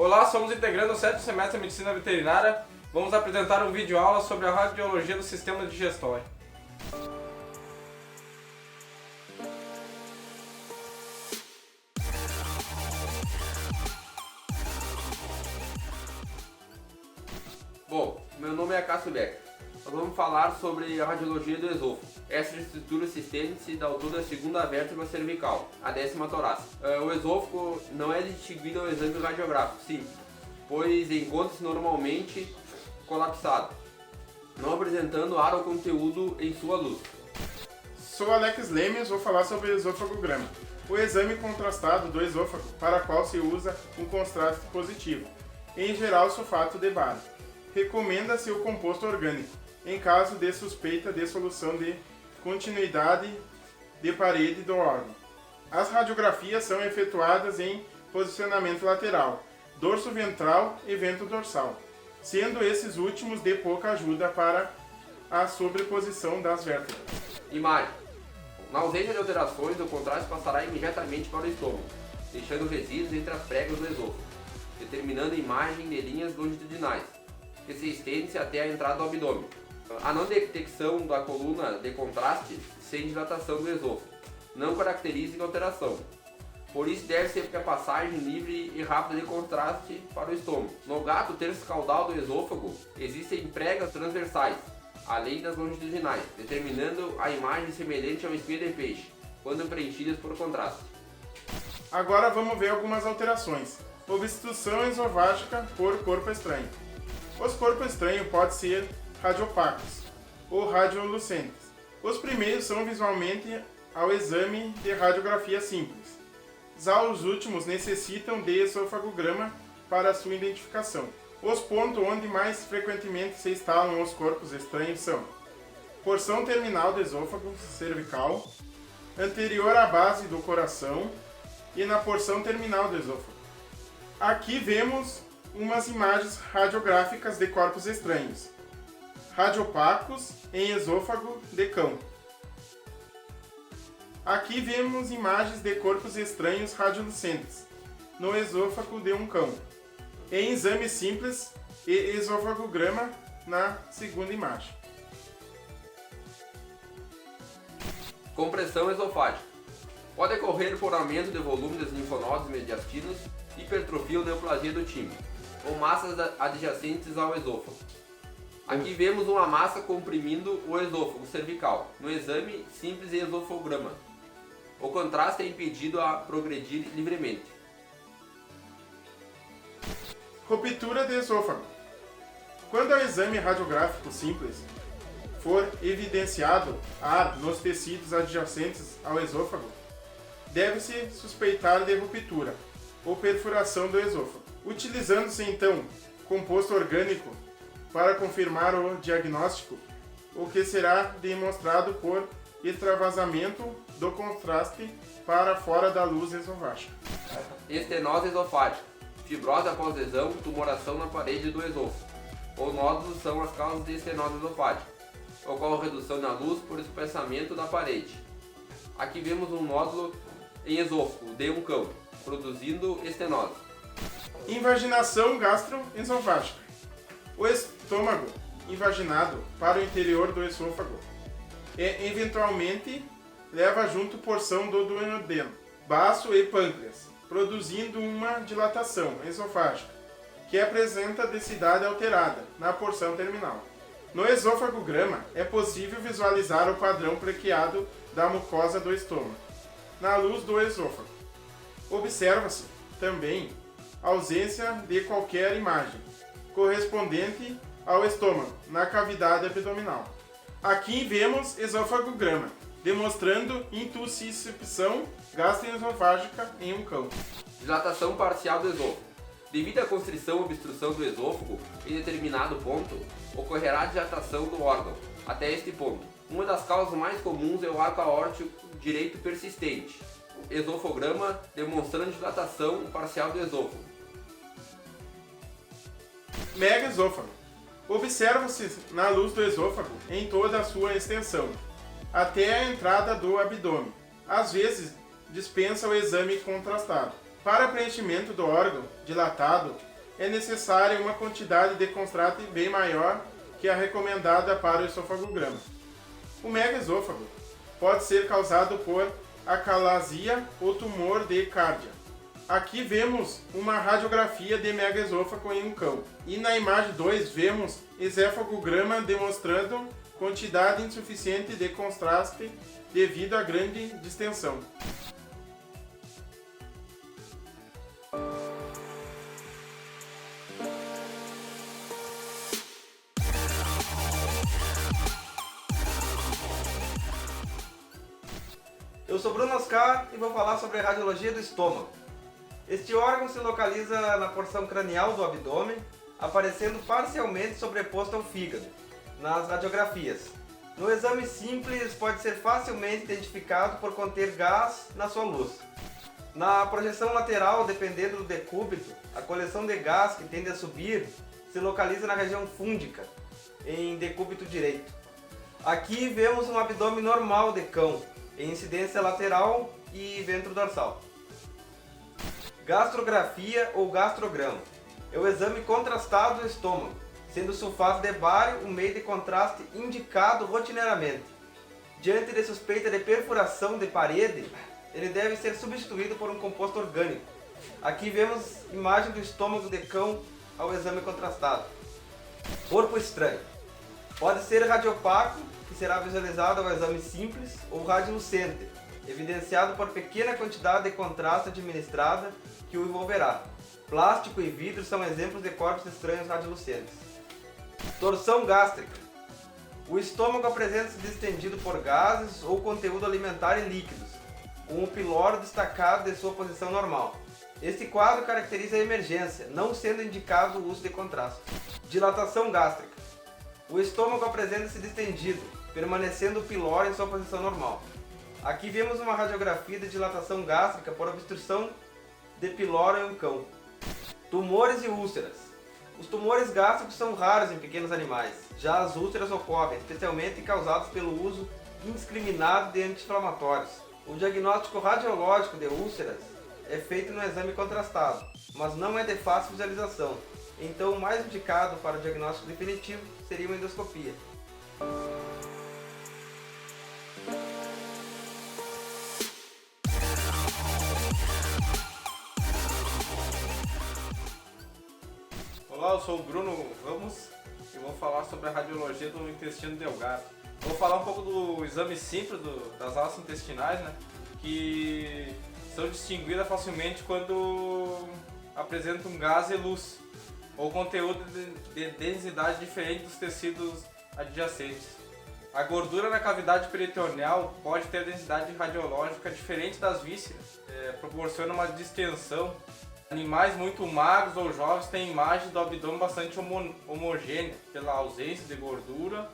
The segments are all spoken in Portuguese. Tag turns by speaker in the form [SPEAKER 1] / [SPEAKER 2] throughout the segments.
[SPEAKER 1] Olá, somos integrantes do 7º semestre de Medicina Veterinária. Vamos apresentar um vídeo aula sobre a radiologia do sistema digestório. Bom, meu nome é Cássio Becker. Nós vamos falar sobre a radiologia do esôfago. Essa estrutura sistêmica da altura da segunda vértebra cervical, a 10ª torácica. O esôfago não é distinguido ao exame radiográfico, sim, pois encontra-se normalmente colapsado, não apresentando ar ou conteúdo em sua luz.
[SPEAKER 2] Sou Alex Lemes, vou falar sobre o esofagograma, o exame contrastado do esôfago, para qual se usa um contraste positivo, em geral sulfato de bário. Recomenda-se o composto orgânico, em caso de suspeita de solução de continuidade de parede do órgão. As radiografias são efetuadas em posicionamento lateral, dorso ventral e ventro dorsal, sendo esses últimos de pouca ajuda para a sobreposição das vértebras.
[SPEAKER 1] Imagem. Na ausência de alterações, o contraste passará imediatamente para o estômago, deixando resíduos entre as pregas do esôfago, determinando a imagem de linhas longitudinais, que se estende até a entrada do abdômen. A não detecção da coluna de contraste sem dilatação do esôfago não caracteriza alteração. Por isso deve ser a passagem livre e rápida de contraste para o estômago. No gato terço caudal do esôfago existem pregas transversais, além das longitudinais, determinando a imagem semelhante a uma espinha de peixe, quando preenchidas por contraste.
[SPEAKER 2] Agora vamos ver algumas alterações. Obstrução esofágica por corpo estranho. Os corpos estranhos podem ser radiopacos ou radiolucentes. Os primeiros são visualmente ao exame de radiografia simples. Já os últimos necessitam de esofagograma para sua identificação. Os pontos onde mais frequentemente se instalam os corpos estranhos são: porção terminal do esôfago cervical, anterior à base do coração e na porção terminal do esôfago. Aqui vemos umas imagens radiográficas de corpos estranhos, radiopacos em esôfago de cão. Aqui vemos imagens de corpos estranhos radiolucentes no esôfago de um cão, em exame simples e esofagograma na segunda imagem.
[SPEAKER 1] Compressão esofágica. Pode ocorrer por aumento de volume dos linfonodos mediastinos, hipertrofia ou neoplasia do tímpano, ou massas adjacentes ao esôfago. Aqui vemos uma massa comprimindo o esôfago cervical, no exame simples e esofagograma. O contraste é impedido a progredir livremente.
[SPEAKER 2] Ruptura de esôfago. Quando o exame radiográfico simples for evidenciado ar nos tecidos adjacentes ao esôfago, deve-se suspeitar de ruptura ou perfuração do esôfago. Utilizando-se então composto orgânico para confirmar o diagnóstico, o que será demonstrado por extravasamento do contraste para fora da luz esofágica.
[SPEAKER 1] Estenose esofágica. Fibrose após lesão, tumoração na parede do esôfago, ou nódulos são as causas de estenose esofágica. Ocorre redução na luz por espessamento da parede. Aqui vemos um nódulo em esôfago de um cão, produzindo estenose.
[SPEAKER 2] Invaginação gastroesofágica. O estômago invaginado para o interior do esôfago e eventualmente leva junto porção do duodeno, baço e pâncreas, produzindo uma dilatação esofágica que apresenta densidade alterada na porção terminal. No esofagograma é possível visualizar o padrão plaqueado da mucosa do estômago na luz do esôfago. Observa-se também a ausência de qualquer imagem correspondente ao estômago na cavidade abdominal. Aqui vemos esofagograma, demonstrando intussuscepção gastroesofágica em um cão.
[SPEAKER 1] Dilatação parcial do esôfago. Devido à constrição ou obstrução do esôfago em determinado ponto, ocorrerá dilatação do órgão até este ponto. Uma das causas mais comuns é o arco aórtico direito persistente. Esofograma demonstrando dilatação parcial do esôfago.
[SPEAKER 2] Megaesôfago. Observa-se na luz do esôfago em toda a sua extensão, até a entrada do abdômen. Às vezes, dispensa o exame contrastado. Para preenchimento do órgão dilatado, é necessária uma quantidade de contraste bem maior que a recomendada para o esofagograma. O megaesôfago pode ser causado por acalasia ou tumor de cárdia. Aqui vemos uma radiografia de megaesôfago em um cão. E na imagem 2 vemos esofagograma demonstrando quantidade insuficiente de contraste devido à grande distensão.
[SPEAKER 3] Eu sou Bruno Oscar e vou falar sobre a radiologia do estômago. Este órgão se localiza na porção cranial do abdômen, aparecendo parcialmente sobreposto ao fígado, nas radiografias. No exame simples, pode ser facilmente identificado por conter gás na sua luz. Na projeção lateral, dependendo do decúbito, a coleção de gás que tende a subir se localiza na região fúndica, em decúbito direito. Aqui vemos um abdômen normal de cão, em incidência lateral e ventro-dorsal. Gastrografia ou gastrograma é o exame contrastado do estômago, sendo o sulfato de bário o meio de contraste indicado rotineiramente. Diante de suspeita de perfuração de parede, ele deve ser substituído por um composto orgânico. Aqui vemos imagem do estômago de cão ao exame contrastado. Corpo estranho. Pode ser radiopaco, que será visualizado ao exame simples, ou radiolucente, evidenciado por pequena quantidade de contraste administrada que o envolverá. Plástico e vidro são exemplos de corpos estranhos radiolucentes. Torção gástrica. O estômago apresenta-se distendido por gases ou conteúdo alimentar e líquidos, com o piloro destacado de sua posição normal. Este quadro caracteriza a emergência, não sendo indicado o uso de contraste. Dilatação gástrica. O estômago apresenta-se distendido, permanecendo o piloro em sua posição normal. Aqui vemos uma radiografia de dilatação gástrica por obstrução de piloro em um cão. Tumores e úlceras. Os tumores gástricos são raros em pequenos animais, já as úlceras ocorrem, especialmente causadas pelo uso indiscriminado de anti-inflamatórios. O diagnóstico radiológico de úlceras é feito no exame contrastado, mas não é de fácil visualização, então o mais indicado para o diagnóstico definitivo seria uma endoscopia.
[SPEAKER 4] Olá, eu sou o Bruno Ramos e vou falar sobre a radiologia do intestino delgado. Vou falar um pouco do exame simples das alças intestinais, né, que são distinguidas facilmente quando apresentam gás e luz, ou conteúdo de densidade diferente dos tecidos adjacentes. A gordura na cavidade peritoneal pode ter densidade radiológica diferente das vísceras, proporciona uma distensão. Animais muito magros ou jovens têm imagem do abdômen bastante homogênea pela ausência de gordura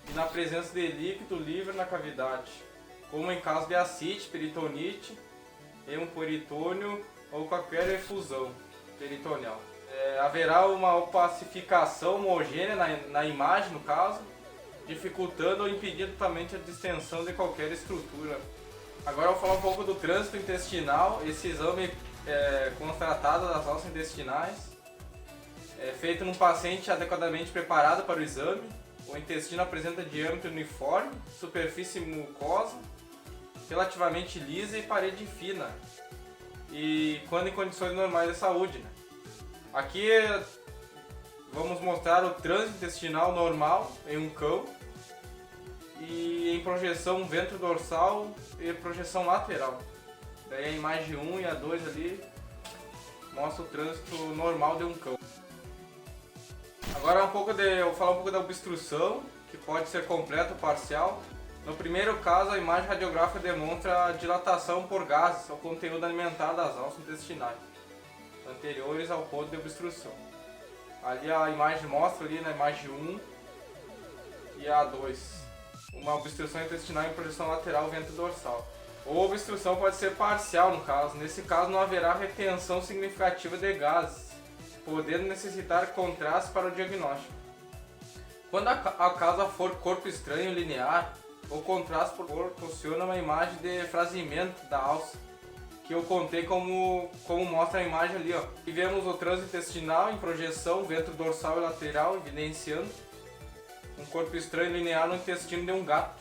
[SPEAKER 4] e na presença de líquido livre na cavidade, como em caso de ascite, peritonite, hemoperitoneo ou qualquer efusão peritoneal. Haverá uma opacificação homogênea na imagem, no caso, dificultando ou impedindo totalmente a distensão de qualquer estrutura. Agora eu vou falar um pouco do trânsito intestinal. Esse exame contratado das alças intestinais é feito num paciente adequadamente preparado para o exame. O intestino apresenta diâmetro uniforme, superfície mucosa, relativamente lisa e parede fina, e quando em condições normais de saúde, né? Aqui vamos mostrar o trânsito intestinal normal em um cão e em projeção ventro-dorsal e projeção lateral. Daí a imagem 1 e a 2 ali mostra o trânsito normal de um cão. Agora eu vou falar um pouco da obstrução, que pode ser completa ou parcial. No primeiro caso, a imagem radiográfica demonstra a dilatação por gases ao conteúdo alimentar das alças intestinais, anteriores ao ponto de obstrução. Ali a imagem mostra ali na imagem 1 e a 2, uma obstrução intestinal em projeção lateral ventro-dorsal. Ou obstrução pode ser parcial no caso. Nesse caso não haverá retenção significativa de gases, podendo necessitar contraste para o diagnóstico. Quando a causa for corpo estranho linear, o contraste proporciona uma imagem de franzimento da alça, que eu contei como mostra a imagem ali, ó. E vemos o trânsito intestinal em projeção, ventro dorsal e lateral, evidenciando um corpo estranho linear no intestino de um gato.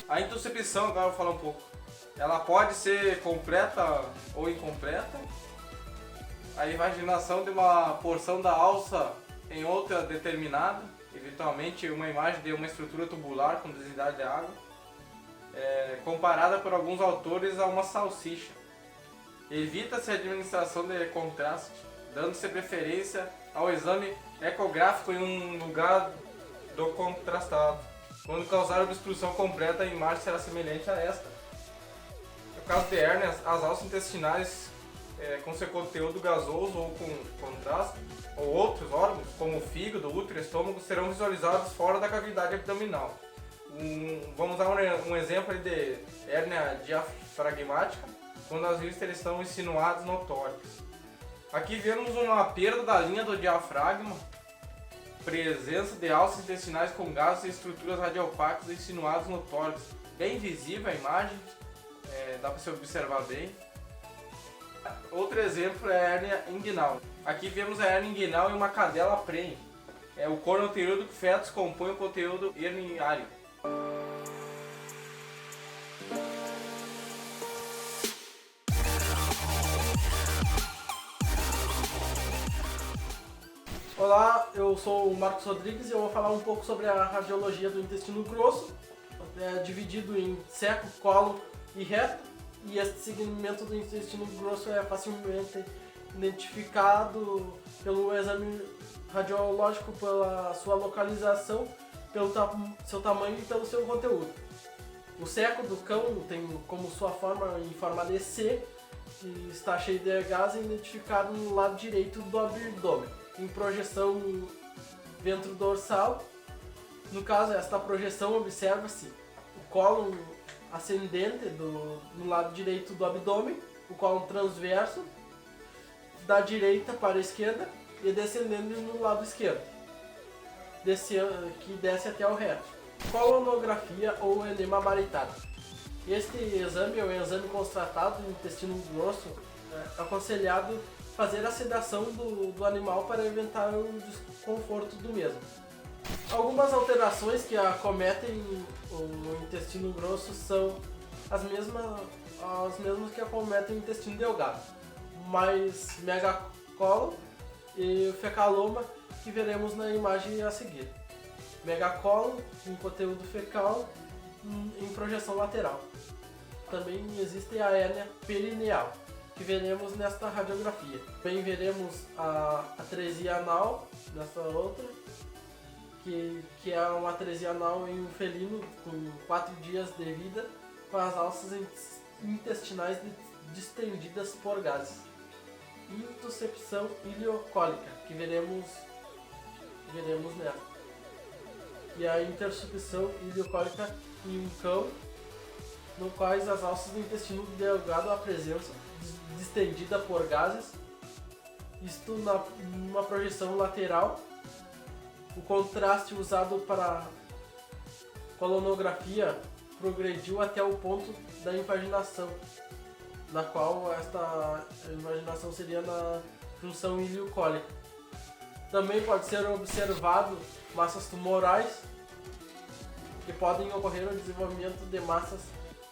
[SPEAKER 4] A intussuscepção, agora eu vou falar um pouco. Ela pode ser completa ou incompleta. A invaginação de uma porção da alça em outra determinada, eventualmente uma imagem de uma estrutura tubular com densidade de água, comparada por alguns autores a uma salsicha. Evita-se a administração de contraste, dando-se preferência ao exame ecográfico em um lugar do contrastado. Quando causar obstrução completa, a imagem será semelhante a esta. No caso de hérnia, as alças intestinais com seu conteúdo gasoso ou com contraste, ou outros órgãos, como o fígado, útero e estômago, serão visualizados fora da cavidade abdominal. Vamos dar um exemplo de hérnia diafragmática, quando as vísceras estão insinuadas no tórax. Aqui vemos uma perda da linha do diafragma, presença de alças intestinais com gases e estruturas radiopáticas insinuadas no tórax. Bem visível a imagem, dá para se observar bem. Outro exemplo é a hérnia inguinal. Aqui vemos a hérnia inguinal em uma cadela prenhe. O corno anterior do feto compõe o conteúdo herniário.
[SPEAKER 5] Olá, eu sou o Marcos Rodrigues e eu vou falar um pouco sobre a radiologia do intestino grosso. É dividido em seco, colo e reto, e esse segmento do intestino grosso é facilmente identificado pelo exame radiológico, pela sua localização, pelo seu tamanho e pelo seu conteúdo. O seco do cão tem como sua forma em forma de C, que está cheio de gás, identificado no lado direito do abdômen, em projeção ventro-dorsal. No caso, esta projeção observa-se o cólon ascendente no lado direito do abdômen, o cólon transverso da direita para a esquerda e descendendo no lado esquerdo, que desce até o reto. Colonografia ou enema baritado. Este exame é o exame constatado do intestino grosso, aconselhado fazer a sedação do animal para evitar o desconforto do mesmo. Algumas alterações que acometem o intestino grosso são as mesmas que acometem o intestino delgado, mais megacolon e fecaloma, que veremos na imagem a seguir. Megacolon com conteúdo fecal em projeção lateral. Também existe a hérnia perineal, que veremos nesta radiografia. Também veremos a atresia anal, nesta outra, que é uma atresia anal em um felino com 4 dias de vida, com as alças intestinais distendidas por gases. Intussuscepção iliocólica, que veremos nesta. E a intersuscepção iliocólica em um cão, no quais as alças do intestino delgado apresentam distendida por gases, isto numa projeção lateral. O contraste usado para colonografia progrediu até o ponto da invaginação, na qual esta invaginação seria na junção iliocólica. Também pode ser observado massas tumorais, que podem ocorrer no desenvolvimento de massas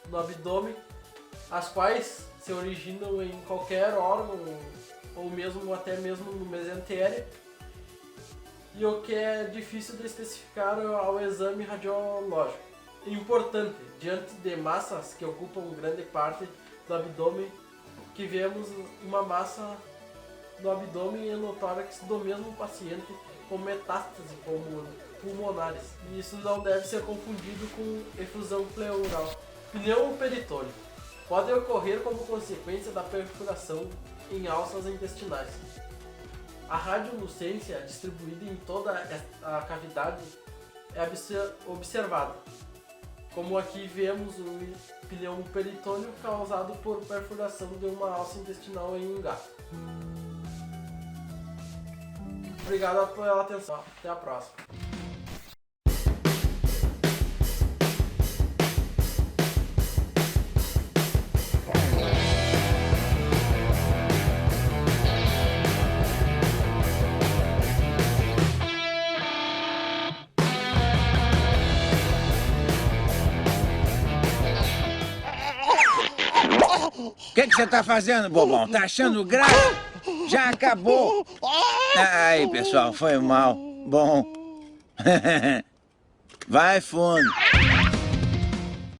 [SPEAKER 5] no abdômen, as quais se originam em qualquer órgão ou até mesmo no mesentério, e o que é difícil de especificar ao exame radiológico. Importante, diante de massas que ocupam grande parte do abdômen, que vemos uma massa no abdômen e no tórax do mesmo paciente com metástase pulmonares, e isso não deve ser confundido com efusão pleural. Pneumoperitônio pode ocorrer como consequência da perfuração em alças intestinais. A radiolucência distribuída em toda a cavidade é observada, como aqui vemos o pneumoperitônio causado por perfuração de uma alça intestinal em um gato. Obrigado pela atenção, até a próxima.
[SPEAKER 6] O que você tá fazendo, bobão? Tá achando graça? Já acabou. Aí, pessoal, foi mal. Bom. Vai fundo.